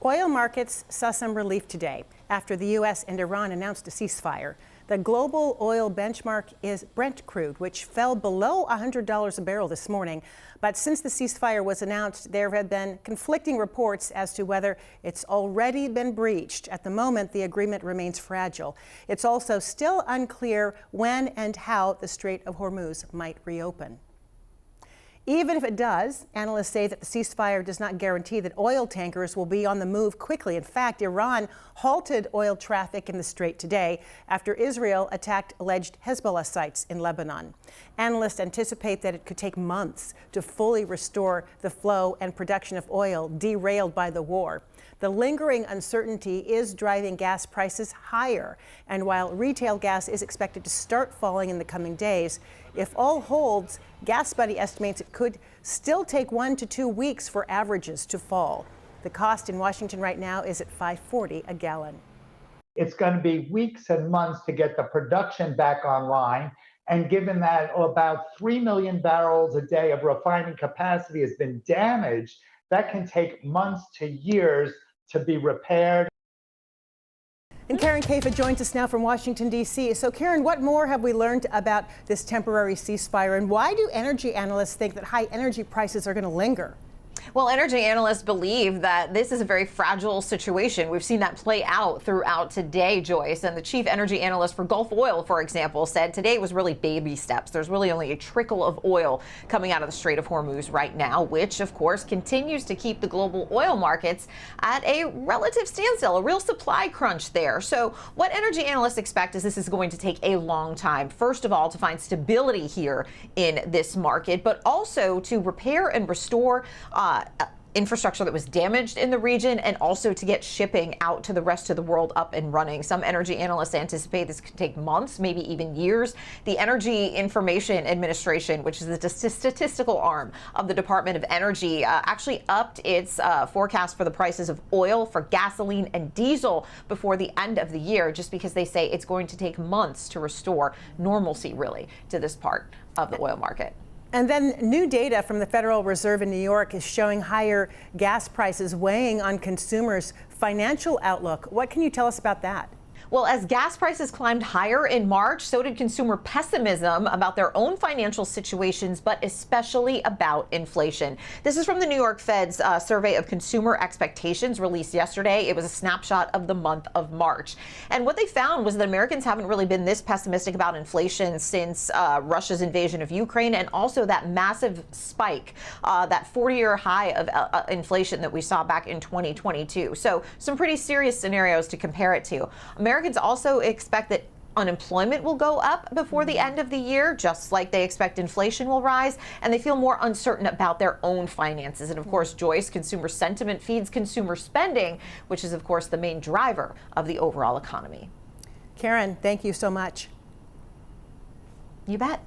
Oil markets saw some relief today after the U.S. and Iran announced a ceasefire. The global oil benchmark is Brent crude, which fell below $100 a barrel this morning. But since the ceasefire was announced, there have been conflicting reports as to whether it's already been breached. At the moment, the agreement remains fragile. It's also still unclear when and how the Strait of Hormuz might reopen. Even if it does, analysts say that the ceasefire does not guarantee that oil tankers will be on the move quickly. In fact, Iran halted oil traffic in the strait today after Israel attacked alleged Hezbollah sites in Lebanon. Analysts anticipate that it could take months to fully restore the flow and production of oil derailed by the war. The lingering uncertainty is driving gas prices higher. And while retail gas is expected to start falling in the coming days, if all holds, GasBuddy estimates it could still take 1 to 2 weeks for averages to fall. The cost in Washington right now is at $5.40 a gallon. It's going to be weeks and months to get the production back online. And given that about 3 million barrels a day of refining capacity has been damaged, that can take months to years to be repaired. And Karen Caifa joins us now from Washington, D.C. So, Karen, what more have we learned about this temporary ceasefire, and why do energy analysts think that high energy prices are going to linger? Well, energy analysts believe that this is a very fragile situation. We've seen that play out throughout today, Joyce. And the chief energy analyst for Gulf Oil, for example, said today was really baby steps. There's really only a trickle of oil coming out of the Strait of Hormuz right now, which, of course, continues to keep the global oil markets at a relative standstill, a real supply crunch there. So what energy analysts expect is this is going to take a long time, first of all, to find stability here in this market, but also to repair and restore infrastructure that was damaged in the region, and also to get shipping out to the rest of the world up and running. Some energy analysts anticipate this could take months, maybe even years. The Energy Information Administration, which is the statistical arm of the Department of Energy, actually upped its forecast for the prices of oil, for gasoline and diesel before the end of the year, just because they say it's going to take months to restore normalcy, really, to this part of the oil market. And then new data from the Federal Reserve in New York is showing higher gas prices weighing on consumers' financial outlook. What can you tell us about that? Well, as gas prices climbed higher in March, so did consumer pessimism about their own financial situations, but especially about inflation. This is from the New York Fed's survey of consumer expectations released yesterday. It was a snapshot of the month of March. And what they found was that Americans haven't really been this pessimistic about inflation since Russia's invasion of Ukraine, and also that massive spike, that 40-year high of inflation that we saw back in 2022. So some pretty serious scenarios to compare it to. Americans also expect that unemployment will go up before the end of the year, just like they expect inflation will rise, and they feel more uncertain about their own finances. And of course, Joyce, consumer sentiment feeds consumer spending, which is of course the main driver of the overall economy. Karen, thank you so much. You bet.